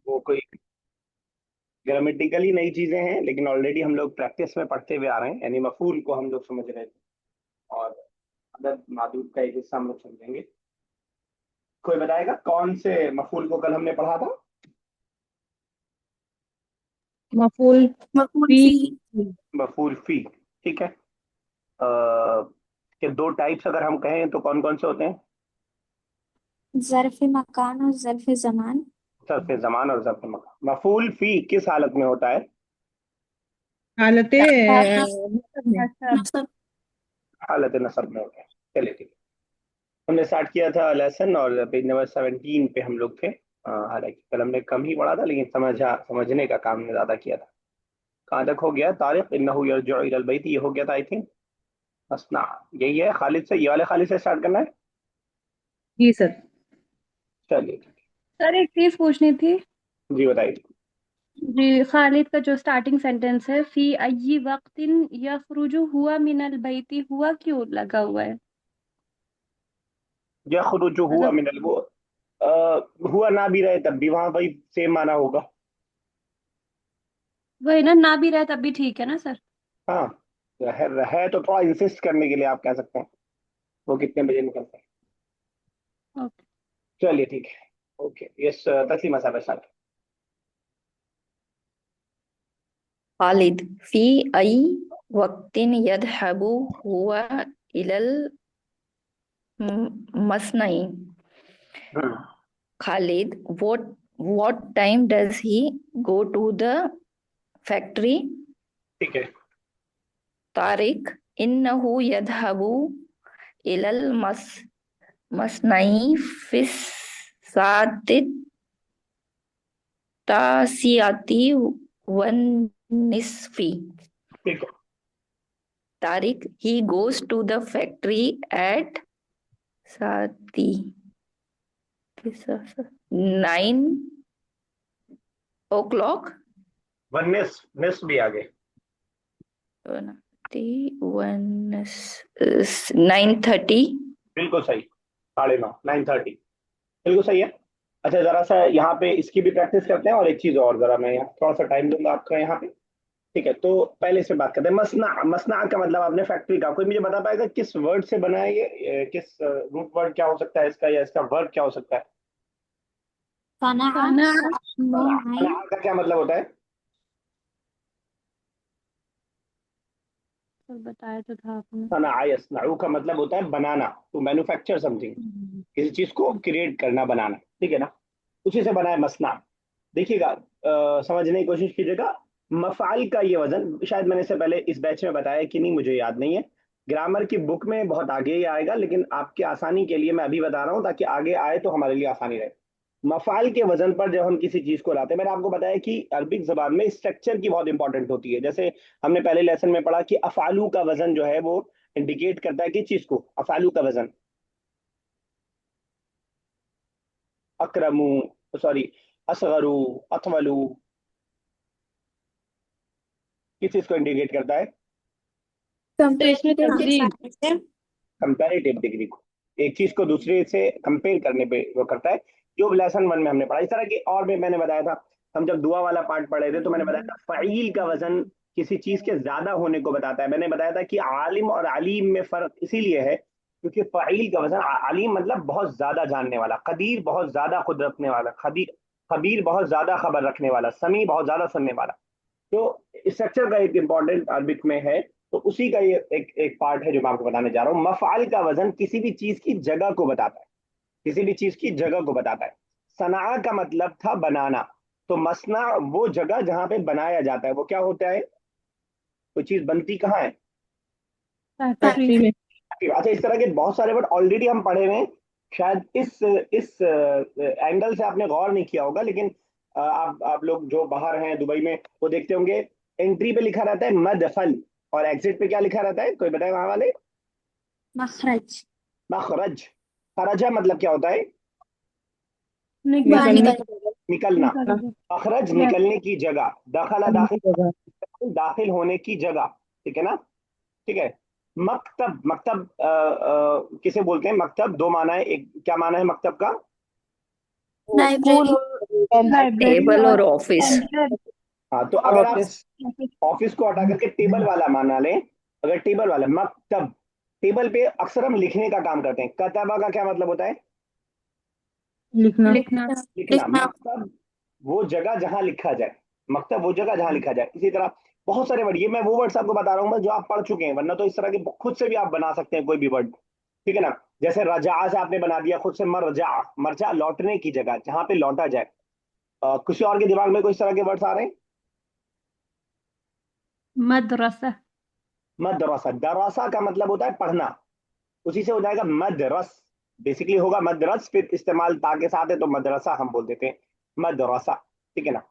वो कोई ग्रामेटिकली नई चीजें हैं, लेकिन ऑलरेडी हम लोग प्रैक्टिस में पढ़ते हुए आ रहे हैं, यानी मफूल को हम लोग समझ रहे थे और अदद मादूद का एक हिस्सा हम लोग समझेंगे। कोई बताएगा कौन से मफूल को कल हमने पढ़ा था? मफूल मफूल फी। फी। मफूल फी। ठीक है। के दो टाइप्स अगर हम कहें तो कौन कौन से होते हैं? ज़र्फ़ मकान और ज़र्फ़ ज़मान। ज़र्फ़ ज़मान और ज़र्फ़ मकान। मफूल फी किस हालत में होता है? हालते नस- मतलब में। नसब। हालत नसब में होता है। चलिए ठीक है। हमने स्टार्ट किया था लेसन और पेज नंबर 17 पे हम लोग थे। हालांकि कल हमने कम ही पढ़ा था, लेकिन समझने का काम हमने ज्यादा किया था। कहाँ तक हो गया? तारिक इन्नहु यरजिउ इलल बैत, ये हो गया था आई थिंक। हसना, यही है। खालिद से, ये वाले खालिद से स्टार्ट करना है। जी सर। चलिए ठीक सर एक चीज पूछनी थी। है। जी बताइए। जी, खालिद का जो स्टार्टिंग सेंटेंस है, फी अय्यि वक्तिन यखरुजु हुआ मिनल बैती, हुआ क्यों लगा हुआ है? यखरुजु हुआ मतलब मिनल, वो हुआ ना भी रहे तब भी वहां वही सेम माना होगा। वही ना, ना भी रहे तब भी ठीक है ना सर? हाँ, है तो थोड़ा इंसिस्ट करने के लिए आप कह सकते हैं वो कितने बजे निकलते हैं। ओके। चलिए ठीक है। Okay, yes. तस्लीमा साहब स्टार्ट। खालिद फी अई वक्तिन यदहबु हुआ इलल मसनई। Khalid, what time does he go to the factory? ठीक है। Tariq, innahu yadhabu ilal masnai fis saati tasiyati wan nisfi. ठीक है। Tariq, he goes to the factory at Sati 9 o'clock. One निस भी आगे। 9:30. बिल्कुल सही। 9:30, 9:30। बिल्कुल सही है। अच्छा, जरा सा यहाँ पे इसकी भी प्रैक्टिस करते हैं, और एक चीज और, जरा मैं यहाँ थोड़ा सा टाइम दूंगा आपका यहाँ पे। ठीक है, तो पहले से बात करते हैं। मसना, मसना का मतलब आपने फैक्ट्री का, कोई मुझे बता पाएगा किस वर्ड से बना है ये? किस रूट वर्ड क्या हो सकता है इसका, या इसका वर्ड क्या हो सकता है? सना। खाना। सना। नून सना आइन। का क्या मतलब होता है? सर बताया तो था आपने। सना यसनऊ का मतलब होता है बनाना, टू मैन्युफैक्चर समथिंग, किसी चीज को क्रिएट करना, बनाना। ठीक है ना? उसी से बना है मसना। देखिएगा, समझने की कोशिश कीजिएगा। मफाल का ये वजन शायद मैंने इससे पहले इस बैच में बताया कि नहीं, मुझे याद नहीं है। ग्रामर की बुक में बहुत आगे ही आएगा, लेकिन आपकी आसानी के लिए मैं अभी बता रहा हूँ, ताकि आगे आए तो हमारे लिए आसानी रहे। मफाल के वजन पर जब हम किसी चीज को लाते हैं, मैंने आपको बताया कि अरबिक जबान में स्ट्रक्चर की बहुत इंपॉर्टेंट होती है। जैसे हमने पहले लेसन में पढ़ा कि अफालू का वजन जो है वो इंडिकेट करता है कि चीज को, अफालू का वजन। अकरमू, सॉरी, असगरू, अतवलू, किस चीज को इंडिकेट करता है? तो इसमें कंपेरेटिव के तफजील। हिसाब से। कंपैरेटिव डिग्री को, एक चीज को दूसरे से कंपेयर करने पे वो करता है, जो लेसन वन में हमने पढ़ा। इस तरह की और भी मैंने बताया था। हम जब दुआ वाला पार्ट पढ़े थे तो मैंने बताया था फ़ईल का वजन किसी चीज के ज्यादा होने को बताता है। मैंने बताया था कि आलिम और अलीम में फर्क इसीलिए है क्योंकि फ़ईल का वजन, अलीम मतलब बहुत ज्यादा जानने वाला, कदीर बहुत ज्यादा खुद रखने वाला, खबीर खबीर बहुत ज्यादा खबर रखने वाला, समी बहुत ज्यादा सुनने वाला। तो स्ट्रक्चर का एक इंपॉर्टेंट अरबिक में है। तो उसी का ये एक एक पार्ट है जो मैं आपको बताने जा रहा हूँ। मफआल का वजन किसी भी चीज की जगह को बताता है, किसी भी चीज की जगह को बताता है। सना का मतलब था बनाना। तो मसना वो जगह जहां पे बनाया जाता है, वो क्या होता है? कोई चीज बनती कहाँ है? Factory factory. में। अच्छा, इस तरह के बहुत सारे वर्ड ऑलरेडी हम पढ़े हुए हैं। शायद इस एंगल से आपने गौर नहीं किया होगा, लेकिन आप लोग जो बाहर हैं दुबई में, वो देखते होंगे एंट्री पे लिखा रहता है मदखल, और एग्जिट पे क्या लिखा रहता है? कोई बताए वहां वाले? मखरज। मखरज। खरजा मतलब क्या होता है? बाहर निकलने। निकल। निकलना। निकलने। मखरज यस। निकलने की जगह, दखला निकलने की दाखिल, जगह। दाखिल होने की जगह। ठीक है ना? ठीक है। मकतब, मकतब किसे बोलते हैं? मकतब दो माना है। एक क्या माना है मकतब का? लाइब्रेरी लाइब्रेरी टेबल और और ऑफिस। सेंटर हाँ, तो अगर आप ऑफिस। ऑफिस को हटा करके टेबल वाला माना लें, अगर टेबल वाला मकतब, टेबल पे अक्सर हम लिखने का काम करते हैं। कतबा का क्या मतलब होता है? लिखना। लिखना। लिखना। मकतब वो जगह जहां लिखा जाए, मकतब वो जगह जहां लिखा जाए। इसी तरह बहुत सारे वर्ड, ये मैं वो वर्ड्स आपको बता रहा हूँ बस जो आप पढ़ चुके हैं, वरना तो इस तरह के खुद से भी आप बना सकते हैं कोई भी वर्ड, ठीक है ना। जैसे रजा से आपने बना दिया खुद से मरजा, मरजा लौटने की जगह, जहां पे लौटा जाए। किसी और के दिमाग में कोई इस तरह के वर्ड्स आ रहे हैं? मदरसा। मदरसा, दरसा का मतलब होता है पढ़ना, उसी से हो जाएगा मदरस। बेसिकली होगा मदरस, फिर इस्तेमाल ता के साथ है तो मदरसा हम बोल देते हैं, मदरसा, ठीक है ना।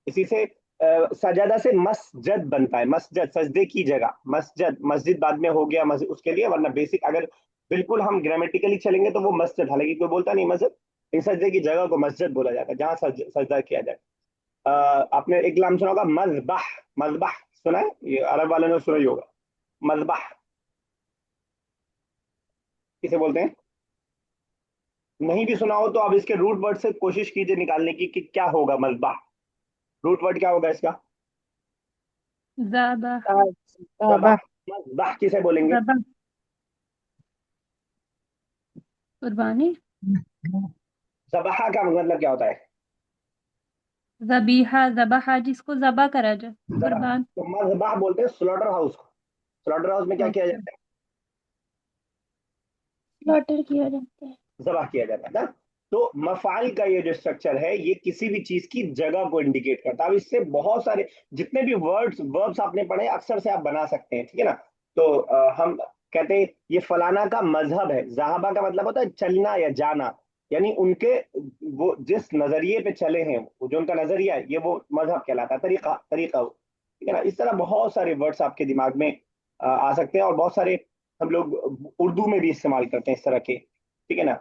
इसी से सजदा से मस्जिद बनता है, मस्जिद सजदे की जगह, मस्जिद, मस्जिद बाद में हो गया मस्जिद उसके लिए, वरना बेसिक अगर बिल्कुल हम ग्रामेटिकली चलेंगे तो वो मस्जिद, हालांकि कोई बोलता नहीं मस्जिद, इन सजदे की जगह को मस्जिद बोला जाता है जहाँ सजदा किया जाए। आपने एक नाम सुना होगा मज़बाह, मज़बाह सुना है? ये अरब वालों ने सुना ही होगा, मज़बाह किसे बोलते हैं? नहीं भी सुना हो तो आप इसके रूट वर्ड से कोशिश कीजिए निकालने की कि क्या होगा मज़बाह। रूट वर्ड क्या होगा इसका? ज़बा। ज़बाह। मज़बाह किसे बोलेंगे? ज़बा कुर्बानी। ज़बाह का मतलब क्या होता है? ज़बीहा, ज़बहा जिसको ज़बा करा जाए, ज़बाह। कुर्बान। तो मज़बाह बोलते हैं स्लॉटर हाउस को। स्लॉटर हाउस में क्या किया ओके। जाता है? स्लॉटर किया जाता है। ज़बाह किया जाता है ना। तो मफ़ाइल का ये जो स्ट्रक्चर है ये किसी भी चीज की जगह को इंडिकेट करता है। अब इससे बहुत सारे जितने भी वर्ड्स वर्ब्स आपने पढ़े अक्सर से आप बना सकते हैं, ठीक है ना। तो हम कहते हैं ये फलाना का मजहब है। ज़हाबा का मतलब होता है चलना या जाना, यानी उनके वो जिस नजरिए पे चले हैं, वो जो उनका नजरिया है ये वो मजहब कहलाता है, तरीका, तरीका, ठीक है ना। इस तरह बहुत सारे वर्ड्स आपके दिमाग में आ सकते हैं, और बहुत सारे हम लोग उर्दू में भी इस्तेमाल करते हैं इस तरह के, ठीक है ना।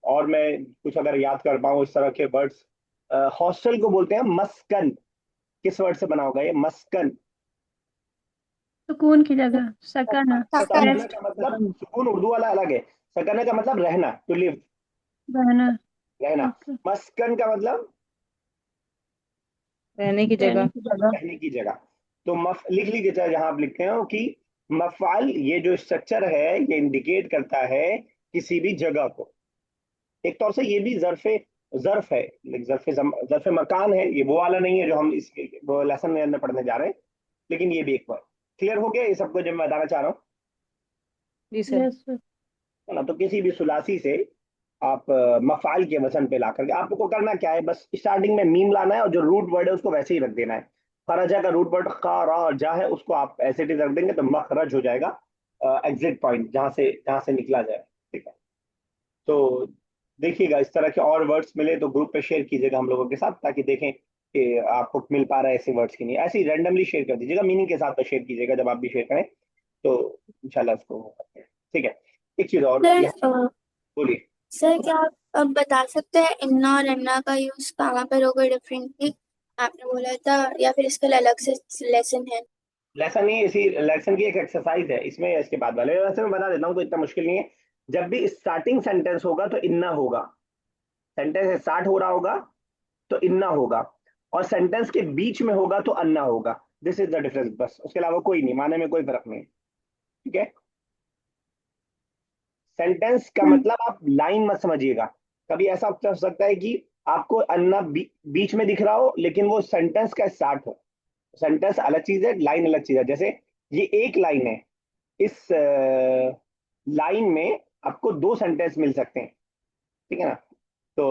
और मैं कुछ अगर याद कर पाऊँ इस तरह के वर्ड्स, हॉस्टल को बोलते हैं मस्कन। किस वर्ड से बना होगा ये मस्कन? सुकून की जगह, सकना। सकना रेस्ट। का मतलब सुकून उर्दू वाला अलग है, सकना का मतलब रहना, टू लिव, बहना। रहना। ओके। मस्कन का मतलब रहने की रहने जगह। की जगह। रहने की जगह। तो मफ लिख लीजिए, चाहे जहां आप लिखते हो कि मफाल ये जो स्ट्रक्चर है ये इंडिकेट करता है किसी भी जगह को। एक तौर से ये भी जर्फ है, जर्फ मकान है, ये वो वाला नहीं है जो हम इस वो लेसन में अंदर पढ़ने जा रहे हैं, लेकिन ये भी एक बार क्लियर हो गया ये सबको जो मैं बताना चाह रहा हूँ, जी सर। Yes sir. है ना। तो किसी भी सुलासी से आप मफाल के वजन पे ला करके आपको करना क्या है, बस स्टार्टिंग में मीम लाना है और जो रूट वर्ड है उसको वैसे ही रख देना है। खराजा का रूट वर्ड खा रा और जा है, उसको आप ऐसे ही रख देंगे तो मखरज हो जाएगा, एग्जिट पॉइंट जहां से निकला जाए, ठीक है। तो देखिएगा इस तरह के और वर्ड्स मिले तो ग्रुप पे शेयर कीजिएगा हम लोगों के साथ, ताकि देखें कि आपको मिल पा रहा है ऐसे वर्ड्स की नहीं, ऐसे ही रैंडमली शेयर कर दीजिएगा, मीनिंग के साथ शेयर कीजिएगा जब आप भी शेयर करें, तो इंशाल्लाह उसको वो करते हैं, ठीक है। एक चीज और सर यहाँ बोलिए। सर क्या आप अब बता सकते हैं इन्ना और इन्ना का यूज कहाँ पर होगा डिफरेंटली, आपने बोला था, या फिर इसके लिए अलग से लेसन है? लेसन नहीं, इसी लेसन की एक एक्सरसाइज है इसमें, इसके बाद वाले वैसे मैं बता देता हूँ, तो इतना मुश्किल नहीं है। जब भी स्टार्टिंग सेंटेंस होगा तो इन्ना होगा, सेंटेंस स्टार्ट हो रहा होगा तो इन्ना होगा, और सेंटेंस के बीच में होगा तो अन्ना होगा। दिस इज द डिफरेंस, बस उसके अलावा कोई नहीं, माने में कोई फर्क नहीं है, ठीक है। सेंटेंस का मतलब आप लाइन मत समझिएगा। कभी ऐसा हो सकता है कि आपको अन्ना बीच में दिख रहा हो लेकिन वो सेंटेंस का स्टार्ट हो। सेंटेंस अलग चीज है, लाइन अलग चीज है। जैसे ये एक लाइन है, इस लाइन में आपको दो सेंटेंस मिल सकते हैं, ठीक है ना। तो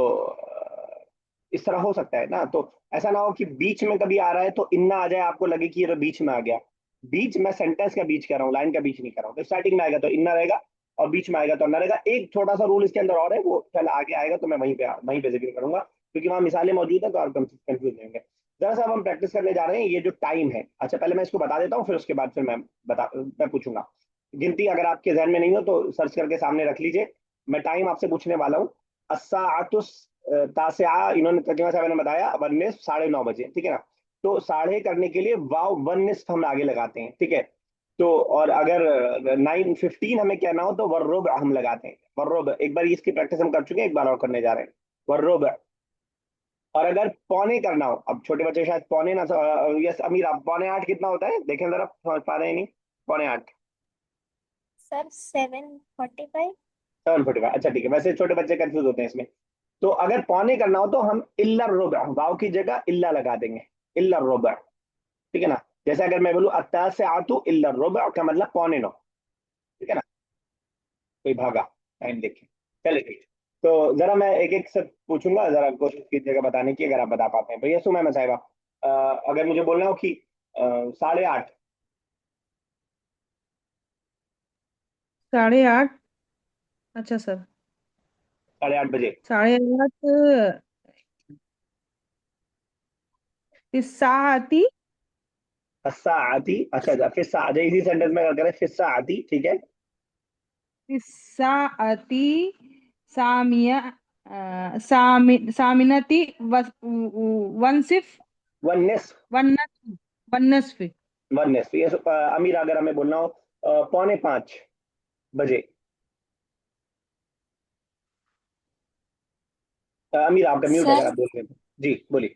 इस तरह हो सकता है ना। तो ऐसा ना हो कि बीच में कभी आ रहा है तो इन्ना आ जाए, आपको लगे कि ये तो बीच में आ गया। बीच में सेंटेंस का बीच कह रहा हूँ, लाइन का बीच नहीं कर रहा हूँ। तो स्टार्टिंग में आएगा तो इन्ना रहेगा, और बीच में आएगा तो अन्ना रहेगा। एक छोटा सा रूल इसके अंदर और है, वो कल आगे आएगा तो मैं वहीं पे जिक्र करूंगा, क्योंकि वहां मिसालें मौजूद है तो आप कंफ्यूज नहीं होंगे। जरा सा अब हम प्रैक्टिस करने जा रहे हैं ये जो टाइम है। अच्छा पहले मैं इसको बता देता हूँ, फिर उसके बाद फिर मैं पूछूंगा। गिनती अगर आपके जहन में नहीं हो तो सर्च करके सामने रख लीजिए। मैं टाइम आपसे पूछने वाला हूँ। अस्साअतुस तासिआ, इन्होंने तकरीबन साहब ने बताया 1:30, 9:30 बजे, ठीक है ना। तो साढ़े करने के लिए वाव 1:30 हम आगे लगाते हैं, ठीक है। तो और अगर 9:15 हमें कहना हो तो वर्रुब हम लगाते हैं। वर्रुब एक बार इसकी प्रैक्टिस हम कर चुके हैं, एक बार और करने जा रहे हैं, वर्रुबा। और अगर पौने करना हो, अब छोटे बच्चे शायद पौने ना, यस अमीर, आप पौने 8 कितना होता है देखें जरा, समझ पा रहे हैं नहीं? पौने 8, सर 7:45। 7:45, अच्छा ठीक है, वैसे छोटे बच्चे कंफ्यूज होते हैं इसमें। तो अगर पौने करना हो तो हम इल्ला रुबा, वाव की जगह इल्ला लगा देंगे, इल्ला रुबा, ठीक है ना। जैसे अगर मैं बोलूँ अत्तासिअतु इल्ला रुबा का मतलब पौने 9, ठीक है ना, कोई भागा, टाइम देखे। चलिए ठीक। तो जरा मैं एक एक से पूछूंगा, जरा कोशिश कीजिएगा बताने की, अगर आप बता पाते हैं। भैया सुना मैं साहिबा, अगर मुझे बोलना हो कि 8:30, 8:30। अच्छा सर। 8:30 बजे। 8:30 फिस्साती। अस्साअती, अच्छा अच्छा, फिर अच्छा इसी सेंटेंस में अगर करें फिस्साअती, ठीक है। फिस्साती सामिया सामिनती वनसिफ वन निस्फ, वन्नस वन्नसफ। वन निस्फ, ये अमीर अगर हमें बोलना हो पौने 5 बजे। अमीर आपका म्यूट है अगर सर आप बोल रहे हैं तो। जी बोलिए।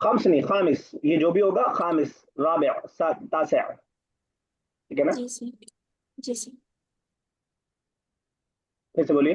खम्स नहीं, खामिस, ये जो भी होगा, खामिस, राबिअ, तासिअ, ठीक है ना। जी सर। जी सर। फिर से बोलिए।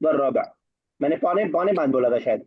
वर राबिअ, मैंने पौने पौने 5 बोला था शायद।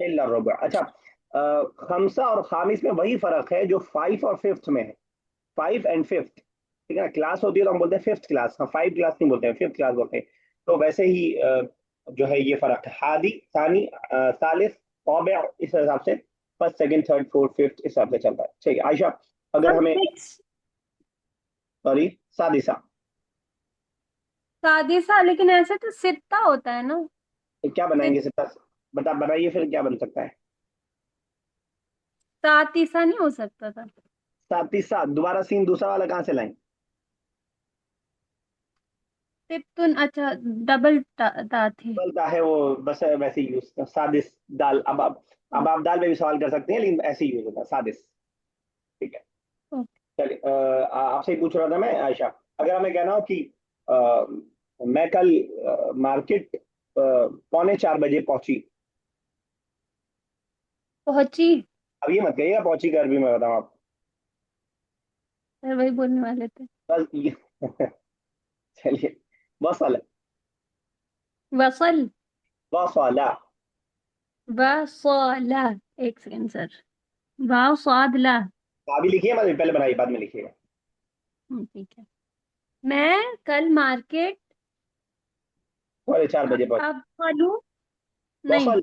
इल्ला रुबअ, अच्छा। खमसा और खामिस में वही फर्क है जो 5 और 5th में है, 5 and 5th, ठीक है ना। क्लास होती है तो हम बोलते हैं 5th क्लास, हाँ 5 क्लास नहीं बोलते हैं, 5th क्लास बोलते हैं। तो वैसे ही जो है ये फर्क है, हादी, सानी, सालिस, राबिअ, इस हिसाब से first, second, third, fourth, fifth, इस हिसाब से चलता है। ठीक है आयशा, अगर हमें, सिक्स। सॉरी, सादिसा, सादिसा, लेकिन ऐसे तो सित्ता होता है ना। तो क्या सित बनाएंगे सिर्फ, बताइए फिर क्या बन सकता है। सातिसा नहीं हो सकता था। सातिसा, दोबारा सीन दूसरा वाला कहाँ से लाएं? सित्तुन, अच्छा, डबल ता थे। बोलता है वो, बस वैसे ही यूज, सादिस दाल, अब आप दाल में भी सवाल कर सकते हैं, लेकिन ऐसे ही यूज होता है सादिस, ठीक है। चलिए आपसे ही पूछ रहा था मैं आयशा, अगर हमें कहना हो कि मैं कल मार्केट पौने 4 बजे पहुंची। पहुंची। अब ये मत कहिएगा पहुंची का अरबी में बताऊं आप, सर वही बोलने वाले थे। बस चलिए, वसल, वसल। वसला, वसला। एक सेकंड सर। वाव स्वाद ला। अभी लिखिए, मत पहले बनाइए बाद में लिखिएगा। ठीक है। मैं कल मार्केट, पौने 4 बजे पहुंची। अब पढ़ू। नहीं। वसल,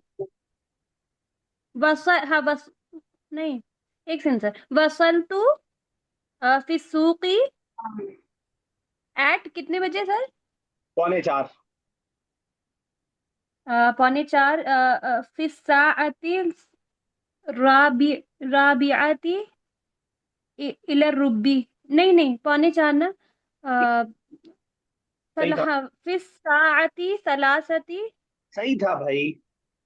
वसल, हाँ बस। नहीं। एक सेकंड सर। वसल तू फिर सूकी एट कितने बजे सर? पौने 4, पौने 4 फिर साअती राबी राबिआती इलर रुब्बी। नहीं नहीं, पौने 4 ना। अ, सही था, फिर साअती सलासती। सही था भाई,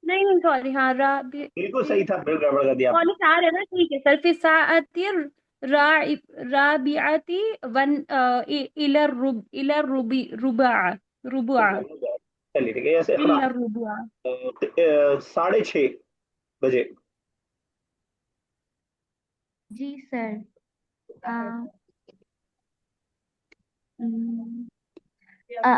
नहीं नहीं, सॉरी, हाँ राबी। बिल्कुल सही था, फिर गड़बड़ कर दिया आपने। पौने 4 है ना, ठीक है सर। फिर साअती राबिआती वन इलर रुबी रुबा रुबा चलिए ठीक है, जैसे हाँ, इलर रुबा। 6:30 बजे। जी सर। आ, हम्म, आ,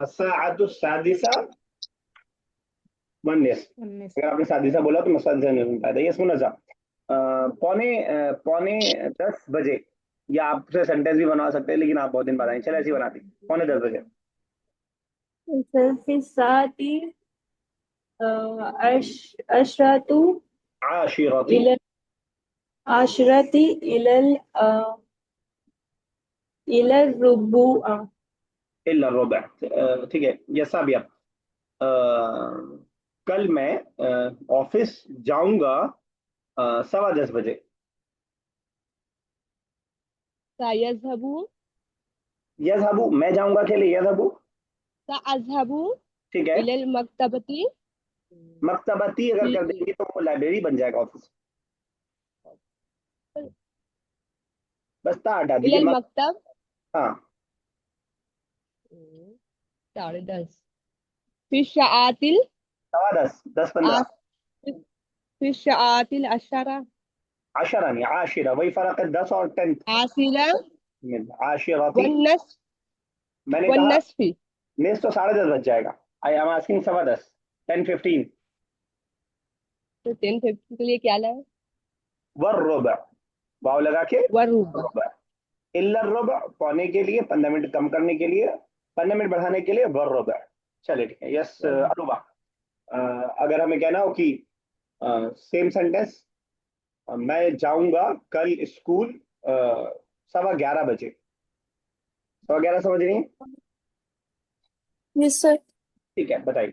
अस्साअतु सादिसा वन निस्फ। 19। अगर आपने सादिसा बोला तो मैं सादिसा नहीं सुन पाया था, ये सुना था। पौने पौने 10 बजे, या आपसे सेंटेंस भी बनवा सकते हैं, लेकिन आप बहुत दिन बाद आए, चलो ऐसे ही बना दी, पौने 10 बजे। सर फिर साथ ही अशरतु आशिरती, इलल आशरती इलल इलल रुबुआ। इल्ला रुबअ, ठीक है। ये सब आप, कल मैं ऑफिस जाऊंगा 10:15 बजे। सायज़हबू यजहबू, मैं जाऊंगा अकेले, यजहबू, सअज़हबु ठीक है, इलल मक्तबती मकतबती अगर फी कर देंगे तो वो लाइब्रेरी बन जाएगा, ऑफिस। बस ता हटा दीजिए, इलल मकतब हाँ। 10:30 फी शआतिल 10:15, 10:15। आस फी शआतिल अशरा आशरा नहीं, आशिरा, वही फर्क है 10 और 10 आसिरा में। आशिरा थी, वन्नस मैंने कहा वन्नसफी। मेज तो 10:30 बज जाएगा। I am asking 10:15, 10:15। तो 10:50 के लिए क्या लाए? वर रुबा, वाव लगा के वरुबा। रुबा, इल्ला रुबा, पौने के लिए, 15 मिनट कम करने के लिए, 15 मिनट बढ़ाने के लिए वर रुबा। चलिए ठीक है, यस अरुबा। अगर हमें कहना हो कि सेम सेंटेंस, मैं जाऊंगा कल स्कूल 11:15 बजे। 11:15 समझ रही हैं? Yes sir. ठीक है, बताइए।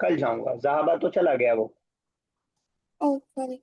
कल जाऊंगा, जहाबा तो चला गया वो। sorry.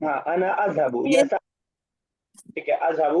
हाँ, अना अजहबू, यस। ठीक है, अजहबू।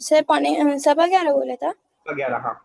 सर 11:15 बोला था। 11, हाँ।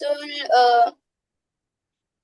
11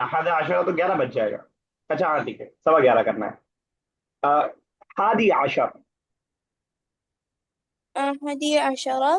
11:10 तो 11 बज जाएगा। अच्छा हाँ ठीक है, 11:15 करना है। अ, 11:10। 11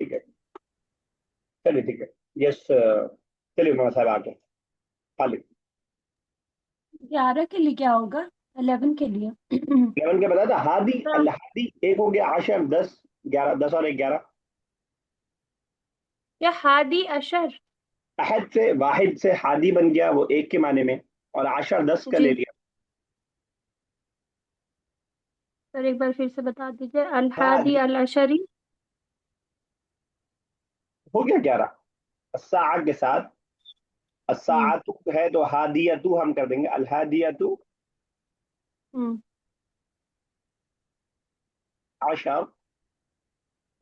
ठीक है, चलिए ठीक है, यस। चलिए मोहम्मद साहब आगे, खाली। 11 के लिए क्या होगा? 11 के लिए 11 के बताया था, हादी हाँ, अल हादी एक हो गया, आशर 10, 11, 10 और 1 11। या हादी अशर। अहद से, वाहिद से हादी बन गया, वो एक के माने में, और आशर 10 का ले जी लिया। सर एक बार फिर से बता दीजिए। अल हादी हादी अल अशरी। हो गया 11, अस्सा के साथ। हम्म अस्सातु है तो हादियतु हम कर देंगे, अल हादियतु हम्म आशर।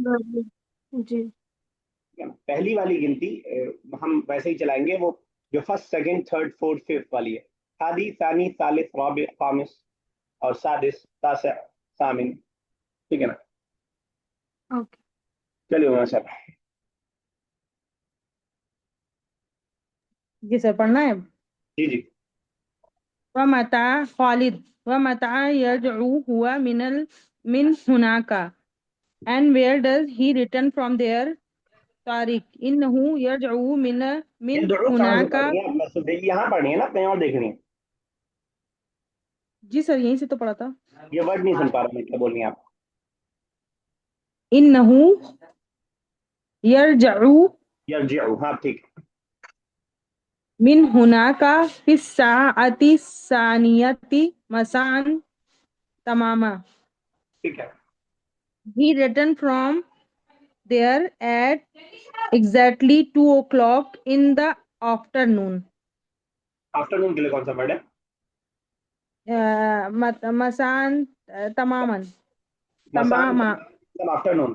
बराबर। जी ठीक है ना? पहली वाली गिनती हम वैसे ही चलाएंगे, वो जो first second third fourth fifth वाली है। हादी, सानी, सालिस, राबि, खामिस, और सादिस, तासिअ, सामिन। ठीक है ना? ओके। चलिए वहां से। जी सर पढ़ना है। जी जी। वमता खालिद वमता यरजू हुआ मिन हुनाका and where does he return from there? Tariq इन्नहु यरजू ये मिन दो कहाँ से हुनाका। पढ़नी है? बस यहाँ पढ़नी है ना, कहीं और देखनी है? जी सर यहीं से तो पढ़ा था। ये वर्ड नहीं सुन पा रहा मैं, क्या बोल रही हैं आप? इन्नहु यरजू यरजिउ, हाँ ठीक है। मिन हुनाका फिस्साअति सानियति मसान तमामा। ठीक है, He returned from there at exactly 2 o'clock in the afternoon. Afternoon के लिए कौन सा वर्ड है? मसान तमामन मसान, तमामा। आफ्टरनून।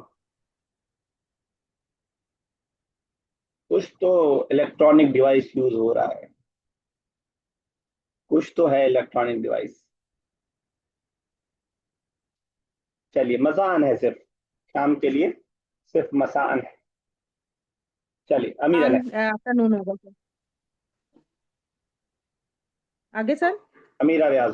कुछ तो इलेक्ट्रॉनिक डिवाइस यूज हो रहा है, कुछ तो है इलेक्ट्रॉनिक डिवाइस। चलिए, मसान है सिर्फ, शाम के लिए सिर्फ मसान है। चलिए अमीरा ने। आफ्टरनून होगा सर। आगे sir. Amira Riyaz.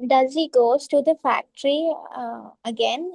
Does he goes to the factory again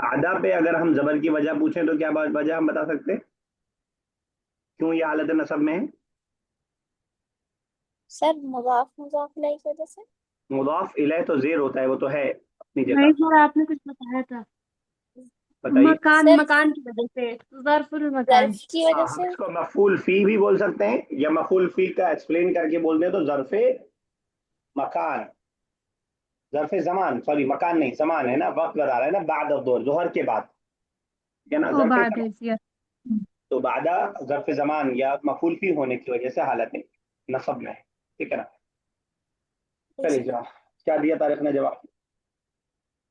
बादा पे अगर हम जबर की वजह पूछें तो क्या वजह हम बता सकते हैं, क्यों ये हालत नसब में है? सर मुजाफ मुजाफ इलैहि की वजह से। मुदाफ इलैह तो जेर होता है, वो तो है अपनी नहीं जगह। सर आपने कुछ बताया था। बताइए। मकान, सिर्फ मकान की वजह से, ज़र्फुल मकान। ज़र्फ की हाँ, वजह हम से। इसको मफूल फी भी बोल सकते हैं, या मफूल फी का एक्सप्लेन करके बोलते हैं तो ज़र्फ़े मकान, ज़र्फ़े ज़मान, सॉरी मकान नहीं, ज़मान है ना, वक्त बता रहा है ना, बाद दोहर, जोहर के बाद, ठीक है ना, ओ ज़र्फ़े बाद ज़मान। है यस। तो बादा ज़र्फ़े ज़मान या मफूल फी होने की वजह से हालत है नसब में है, ठीक है ना। चलिए जी। जवाब क्या दिया तारिक ने जवाब।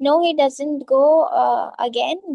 No, he doesn't go again.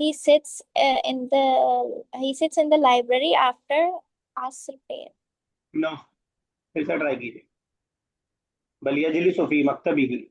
He sits in the library after Asr prayer. No, फिर से ट्राई कीजिए। बल यजलिसु फी मक्तबिही।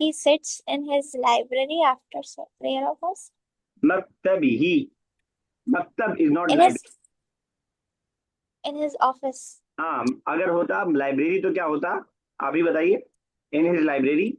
He sits in his library after prayer of us. मक्तबिही, मक्तब is not In library. his office. हाँ, अगर होता लाइब्रेरी तो क्या होता, आप ही बताइए। इन हिज लाइब्रेरी,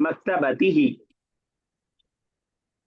मक्तबती ही,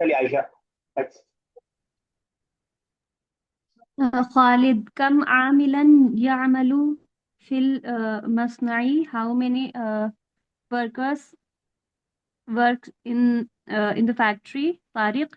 चलिए आयशा। अच्छा, खालिद कम आमिलन यामलू फिल मसनई, how many workers work in the factory. Tariq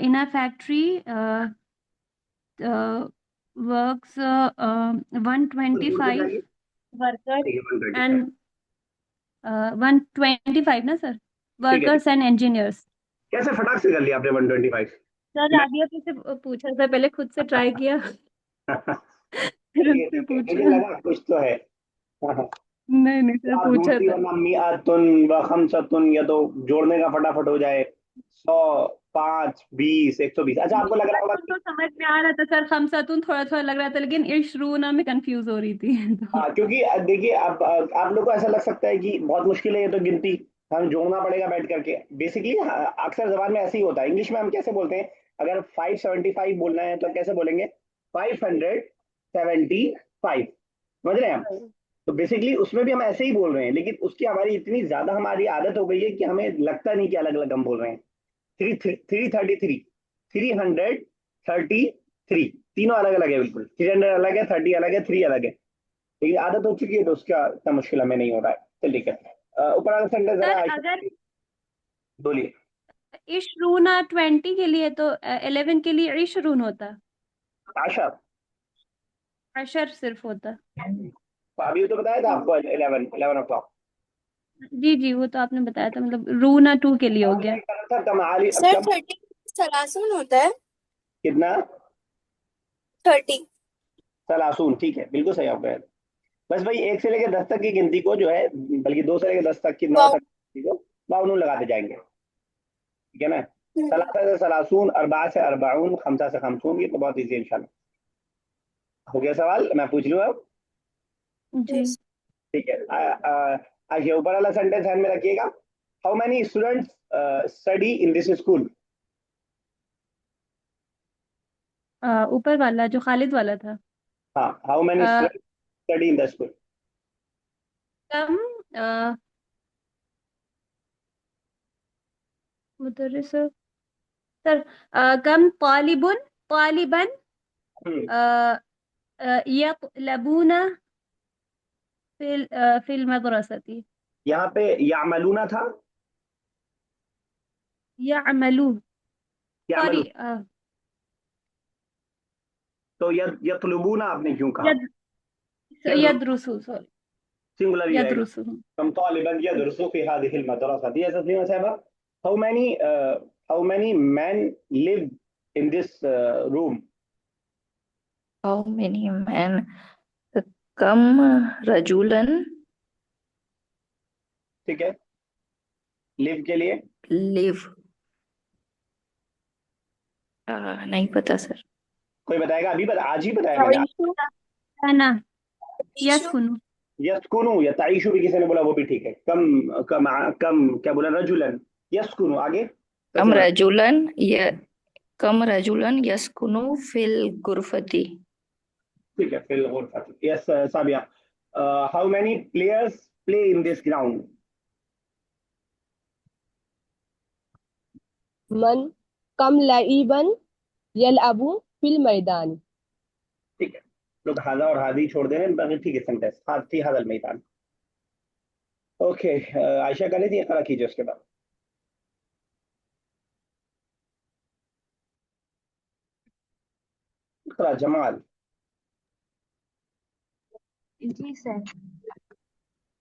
In a factory works 125 बताइए। workers ठीक है, 125। and 125 ना सर, ठीक है, workers and engineers. कैसे फटाक से कर लिया आपने 125। सर मैं राबिया से पूछा था, पहले खुद से ट्राई किया फिर ठीक है उनसे ठीक है, मुझे पूछा। लगा कुछ तो है। हाँ, नहीं नहीं सर, यार पूछा ढूंढती था। वरना मिआतुन व खमसतुन, या तो जोड़ने का फटाफट हो जाए। 100, 5, 20, 120। अच्छा, आपको लग रहा होगा मियातुन कि तो समझ में आ रहा था सर, खमसतुन थोड़ा थोड़ा लग रहा था, लेकिन इशरूना में कंफ्यूज हो रही थी तो हाँ, क्योंकि देखिए अब आप लोग को ऐसा लग सकता है कि बहुत मुश्किल है ये तो गिनती, हम जोड़ना पड़ेगा बैठ करके। बेसिकली अक्सर जबान में ऐसे ही होता है। इंग्लिश में हम कैसे बोलते हैं, अगर 575 बोलना है तो कैसे बोलेंगे, 575, समझ रहे हैं हम। तो बेसिकली उसमें भी हम ऐसे ही बोल रहे हैं, लेकिन उसकी हमारी इतनी ज्यादा हमारी आदत हो गई है कि हमें लगता नहीं कि अलग अलग हम बोल रहे हैं। 333, 333, तीनों अलग अलग है बिल्कुल। 300 अलग है, 30 अलग है, 3 अलग है। लेकिन आदत हो चुकी है तो उसका इतना मुश्किल हमें नहीं हो रहा है। चल ठीक है। ऊपर वाला सेंटेंस जरा सर आयशा अगर बोलिए। इशरूना 20 के लिए तो 11 के लिए इशरून होता, आशा, अशर सिर्फ होता। तो अभी तो बताया था आपको 11 o'clock। जी जी, वो तो आपने बताया था, मतलब रूना 2 के लिए हो हमने गया। क्या करा था, कम आली सर कम 30 सलासून होता है। कितना, 30। सलासून, ठीक है, बिल्कुल सही आपका। बस भाई 1 से लेकर 10 तक की गिनती को जो है, बल्कि 2 से लेकर 10 तक की, 9 वाओ। तक की गिनती को बाउनून लगाते जाएंगे, ठीक है ना। हम्म। सलासा से सलासून, अरबा से अरबाउन, खमसा से खमसून, ये तो बहुत ईजी है इंशाल्लाह। हो गया सवाल, मैं पूछ लूँ अब। जी। Yes. ठीक है, आइए ऊपर वाला सेंटेंस ध्यान में रखिएगा। How many students study in this school. ऊपर वाला जो खालिद वाला था। हाँ, how many uh, students study in the school. कम मुदर्रिस सर, कम तालिबुन, तालिबन यतलबूना फिल मदरसती। यहाँ पे यामलूना था, यअमलू, यामलू, सॉरी, तो यतलबूना आपने क्यों कहा। यद यदरुसु, सॉरी, सिंगुलर ही रहेगा। यदरुसु। कम तालिबन यदरुसु फी हादिहिल मदरसा, दी तस्लीमा साहबा। How many man live in this room. How many men? कम रजुलन, ठीक है, लिव के लिए लिव, नहीं पता सर। कोई बताएगा, अभी आज ही बताया मैंने। ताइशु। अना ताइशु। यस्कुनु। यस्कुनु या ताइशु भी किसी ने बोला, वो भी ठीक है। कम कम कम क्या बोला, रजुलन यस्कुनु, आगे कैसे कम बोला। रजुलन य कम रजुलन यस्कुनु फिल गुरफती। ठीक है, फिल गुरफत। Yes Sabiya, how many players play in this ground? मन कम लाइबन यलअबू फिल मैदान। ठीक है, लोग हाजा और हादी छोड़ दे रहे हैं, बाकी ठीक है सेंटेंस। हाथी हादल मैदान। ओके, आयशा कर लेती है, करा कीजिए उसके बाद। करा जमाल। जी सर।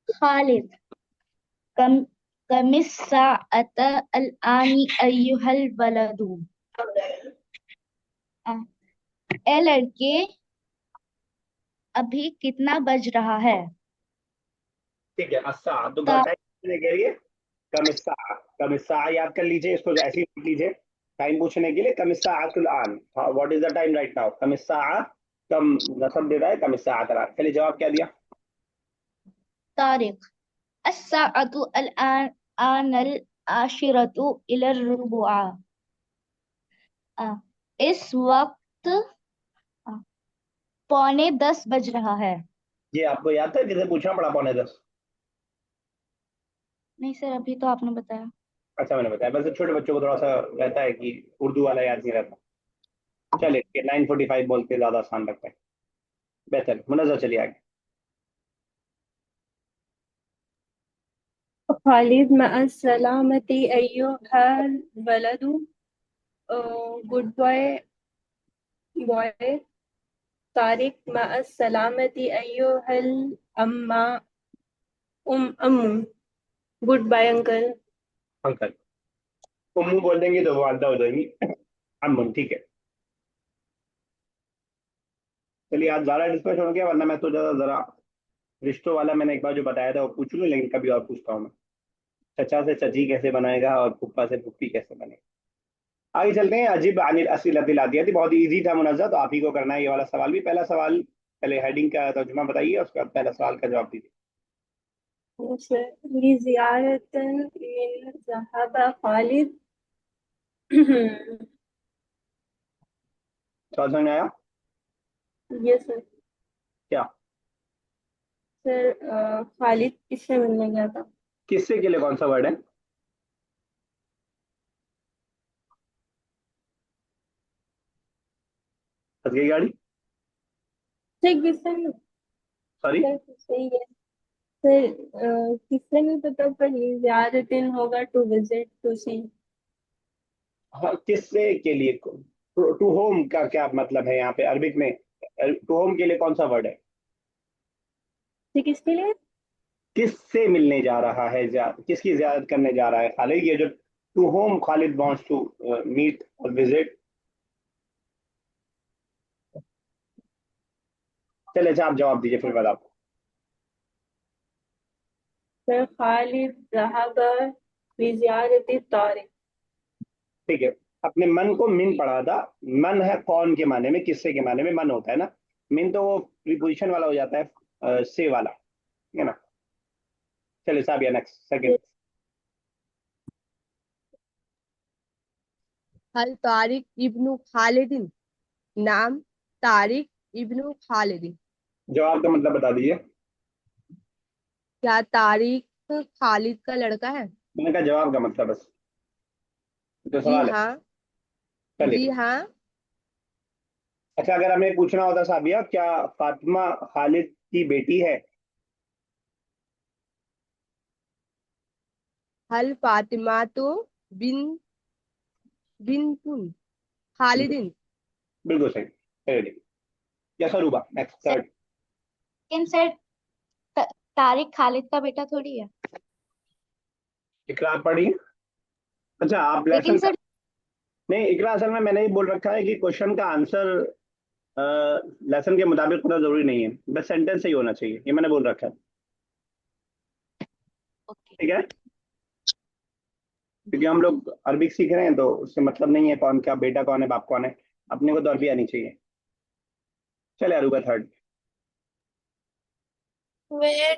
खालिद कम कमिस्साअत अलआनी अय्युहल वलदू। ए लड़के, अभी कितना बज रहा है? ठीक है, अस्सा तो ता टाइम के लिए कमिस्सा। कमिस्सा याद कर लीजिए, इसको ऐसे ही लिख लीजिए टाइम पूछने के लिए। कमिस्सा आतुल आन, what is the time right now? कमिस्सा, कम नसब दे रहा है, कमिस्सा आतुल आन। चलिए जवाब क्या दिया? तारिक अस्साअतु अलआन आनल आशिरतु इलर रुबुआ। इस वक्त अ, 9:45 बज रहा है। ये आपको याद था, किसे पूछना पड़ा 9:45? नहीं सर, अभी तो आपने बताया। अच्छा मैंने बताया, वैसे छोटे बच्चों को थोड़ा सा रहता है कि उर्दू वाला याद नहीं रहता। चलिए 9:45 बोलते ज्यादा आसान लगता है। बेहतर, मुनज़्ज़र चलिए आगे। खालिद मअ सलामती अय्युहल वलदू। Good bye boy. तारिक मअ सलामती अय्युहल अम्मा अम्मू। Good bye uncle. अंकल। उम्मू बोल देंगे तो वालदा हो जाएंगी। अम्मुन, ठीक है। चलिए आज ज़्यादा डिस्कशन हो गया, वरना मैं तो ज़्यादा ज़रा रिश्तों वाला मैंने एक बार जो बताया था वो पूछ लूँ, लेकिन कभी और पूछता हूँ मैं। चचा से चची कैसे बनाएगा और फुप्पा से फुप्पी कैसे बनेगा। आगे चलते हैं। अजीब अनिल असिलतिल आदियाती, बहुत इजी था मुनज़्ज़र, तो आप ही को करना है ये वाला सवाल भी। पहला सवाल, पहले हेडिंग का तर्जुमा बताइए, उसके बाद पहला सवाल का जवाब दीजिए। लिज़ियारतिन मिन ज़हब खालिद। सवाल समझ में आया? ये सर। क्या? सर खालिद किससे मिलने गया था? किससे के लिए कौन सा वर्ड है? फंस गई गाड़ी? सर किससे नहीं? सॉरी। सर सही है सर। किससे नहीं पता, पर लिज़ियारतिन होगा टू विजिट टू सी। हाँ, किससे के लिए? टू होम का क्या मतलब है यहाँ पे अरबिक में? टू होम के लिए कौन सा वर्ड है? सर किसके लिए? किससे मिलने जा रहा है, किसकी जियारत करने जा रहा है खालिद? ये जो to home Khalid wants to meet और विजिट। चले अच्छा, आप जवाब दीजिए फिर बताओ। सर खालिद ज़हब लिज़ियारति तारिक। ठीक है, अपने मन को मिन पढ़ा था। मन है कौन के माने में, किससे के माने में मन होता है ना। मिन तो वो प्रीपोजिशन वाला हो जाता है, से वाला, ठीक है ना। चलिए साहब, या नेक्स्ट सेकंड। हल तारिक इब्नु खालिदिन। नाम तारिक इब्नु खालिदिन। जवाब का मतलब बता दीजिए। क्या तारिक खालिद का लड़का है? मैंने कहा जवाब का मतलब, बस तो जी सवाल है। हाँ। जी चलिए, हाँ। अच्छा अगर हमें पूछना होता साबिया, क्या फातिमा खालिद की बेटी है? हल फातिमा तो बिन बिन खालिदिन। बिल्कुल सही। चलिए, yes Aruba, next sir third. लेकिन सर, तारिक खालिद का बेटा थोड़ी है। इकरार पढ़िए। अच्छा आप लेकिन लेसन सर नहीं, इकरा असल में मैंने ही बोल रखा है कि क्वेश्चन का आंसर लेसन के मुताबिक होना जरूरी नहीं है, बस सेंटेंस सही होना चाहिए, ये मैंने बोल रखा है। ओके। ठीक है, क्योंकि हम लोग अरबिक सीख रहे हैं तो उससे मतलब नहीं है कौन क्या बेटा कौन है बाप कौन है, अपने को तो अरबी आनी चाहिए। चले Aruba third. Where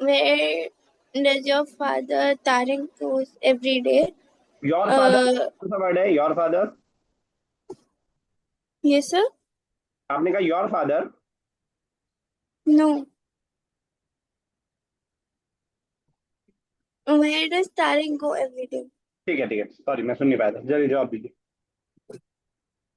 Where does your father Tariq goes every day? Your father uh, कौन सा वर्ड है? योर फादर, yes sir, आपने कहा your father. no, where does Tariq go every day? ठीक है, सॉरी मैं सुन नहीं पाया था, जल्दी जवाब दीजिए।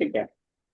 ठीक है,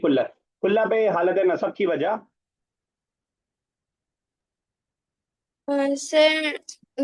कुल्ला, कुल्ला पे हालत नसब की वजह सर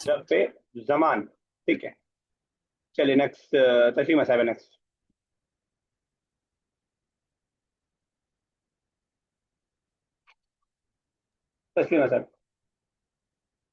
जब पे जमान। ठीक है, चलिए नेक्स्ट, तस्लीमा साहब नेक्स्ट। तस्लीमा साहब।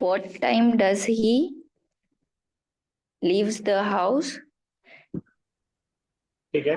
What time does he leaves the house? ठीक है,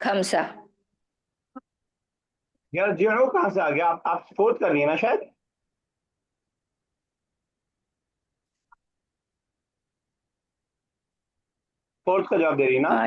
5. यार जीरो कहाँ से आ गया? आप फोर्थ कर रही है ना शायद। फोर्थ का जवाब दे रही है ना?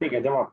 ठीक है, जवाब।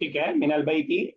ठीक है, मिनल बैती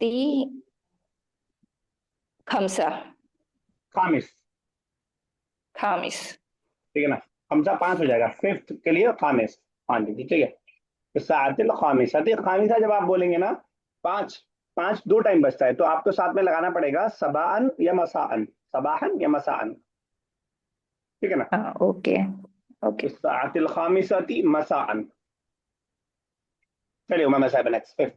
5. खामिस। खामिस। ठीक है ना, हमसा 5 हो जाएगा, फिफ्थ के लिए खामिस। हाँ जी, ठीक है। तो सातिल खामिसा, खामिसा जब आप बोलेंगे ना, 5 5 दो टाइम बचता है, तो आपको साथ में लगाना पड़ेगा सबाअन या मसाअन, सबाहन या मसाअन। ठीक है ना। हाँ, ओके ओके। तो सातिल खामिसाती मसाअन। चलिए उमा साहब next, fifth.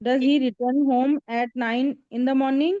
Does he return home at 9 in the morning?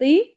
9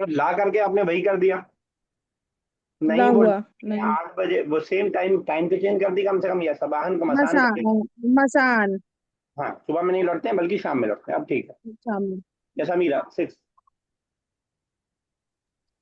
तो ला करके आपने वही कर दिया, ला नहीं बोल हुआ नहीं, 8 बजे, वो सेम टाइम, टाइम तो चेंज कर दी कम से कम, या सबाहन को मसान कर दी। मसान मसान हाँ, सुबह में नहीं लौटते हैं बल्कि शाम में लौटते हैं, अब ठीक है। शाम में। जैसा मीरा 6।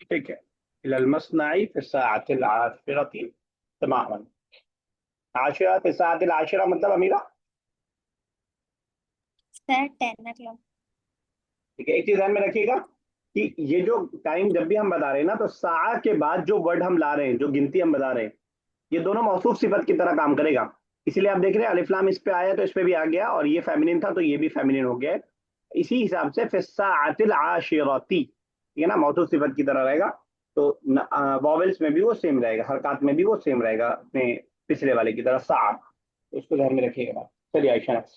ठीक है, इलल मस्नई फिर साअतिल आशिरती तमामन। आशिरा फिर साअतिल आशिरा मतलब अमीरा। Sir 10 o'clock. ठीक है, एक चीज ध्यान में रखिएगा कि ये जो टाइम जब भी हम बता रहे हैं ना, तो सा के बाद जो वर्ड हम ला रहे हैं, जो गिनती हम बता रहे हैं, ये दोनों मौसूफ सिफत की तरह काम करेगा। इसलिए आप देख रहे हैं अलिफ लाम इस पे आया तो इस पे भी आ गया, और ये फेमिनिन था तो ये भी फेमिनिन हो गया है। इसी हिसाब से फिर साअतिल आशिरती, ठीक है ना, मौसूफ सिफत की तरह रहेगा। तो वॉवेल्स में भी वो सेम रहेगा, हरकत में भी वो सेम रहेगा अपने पिछले वाले की तरह सा। तो इसको ध्यान में रखिएगा। चलिए आयशा next।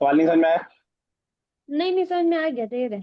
सवाल नहीं समझ में आया? नहीं समझ में आ गया, दे रहे.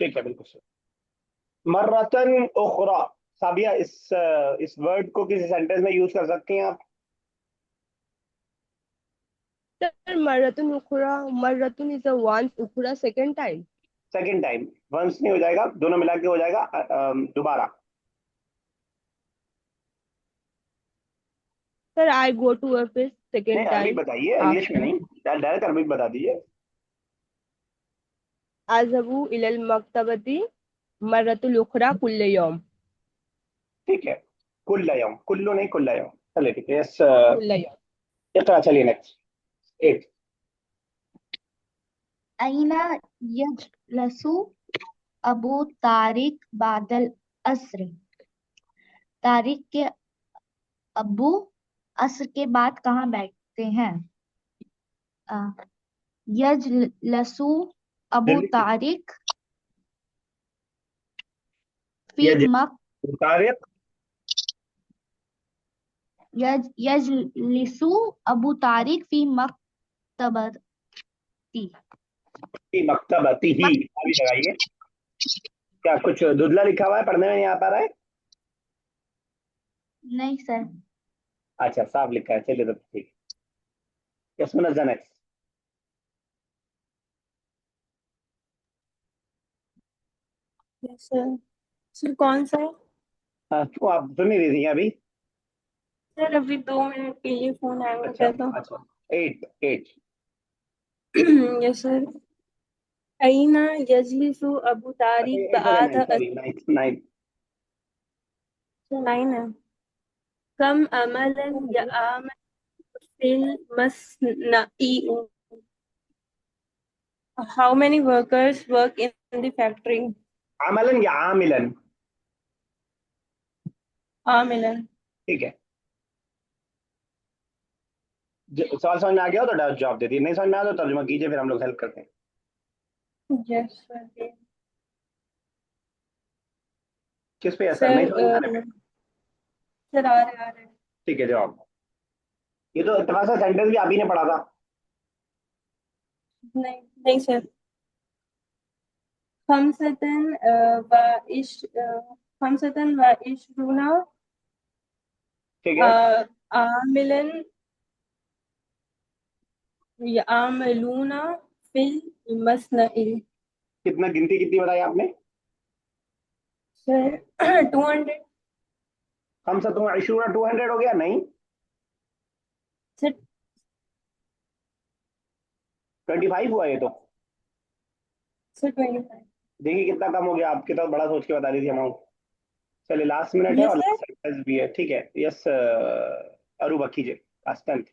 ठीक है, बिल्कुल सही। मर्रतन उखरा, साबिया इस वर्ड को किसी सेंटेंस में यूज कर सकती हैं आप? सर मर्रतुन उखरा, मर्रतुन इज अ वंस, उखरा second time. Second time, once नहीं हो जाएगा, दोनों मिला के हो जाएगा दोबारा। Sir I go to office नहीं, सेकंड अरबी टाइम बताइए, इंग्लिश में आफ्टर. नहीं, डायरेक्ट अरबी बता दीजिए। अज़हबु इलल मक्तबती मर्रतुल उखरा कुल्ल यौम. ठीक है, कुल्ला यौम, कुल्लू नहीं कुल्ला यौम। चलिए ठीक है, यस। कुल्ला यौम। इकरा, चलिए नेक्स्ट। 8। अईना यजलसु अबू तारिक बादल अस्र। तारिक के अबू अस्र के बाद कहाँ बैठते हैं? अ, यजलसु अबू जल्दी। तारिक फी यज मक तारिक यजलिसु अबू तारिक फी मकतबती। की मकतबती ही, अभी लगाइए। क्या कुछ धुंधला लिखा हुआ है, पढ़ने में नहीं आ पा रहा है? नहीं सर। अच्छा, साफ लिखा है, चलिए तब ठीक है। Yes Munazza, next. Sir sir कौन सा है? हाँ, क्यों आप सुन नहीं रही थी अभी? सर अभी 2 मिनट के लिए फोन हैंग हो अच्छा गया था। अच्छा। 8 8। Yes sir. अईना यजलिसु अबू तारिक 8 हो गया, 9 बाद सॉरी, 9 9। 9 है। कम अमलन या आमल फिल मसनई। How many workers work in the factory? आमलन या आमिलन? आमिलन। ठीक है। सवाल समझ में आ गया हो तो जवाब दे दिए, नहीं समझ में आया तो तर्जुमा कीजिए, फिर हम लोग हेल्प करते हैं। Yes sir. किस पे असर नहीं समझ में सर आने पे? सर आ रहे। ठीक है, जवाब। ये तो थोड़ा सा सेंटेंस भी आप ही ने पढ़ा था। नहीं नहीं सर। खमसतन खमसतन व इशरुना ठीक है। आमिलन यामलूना फिल मसनई। कितना गिनती कितनी बताई आपने? सर 200। हम सब तुम्हारा इशू 200 हो गया नहीं? सर 25 हुआ ये तो। सर 25। देखिए कितना कम हो गया, आपके तो बड़ा सोच के बता दी थी अमाउंट। चलिए लास्ट मिनट है यस और सर। लास्ट सेंटेंस भी है, ठीक है। यस अरूबा कीजिए, लास्ट 10।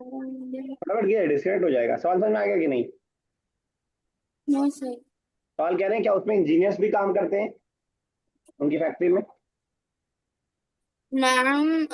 फटाफट कीजिए, डिस्कनेक्ट हो जाएगा। सवाल समझ में आ गया कि नहीं? नहीं सही। सवाल कह रहे हैं क्या उसमें इंजीनियर्स भी काम करते हैं उनकी फैक्ट्री में? नाम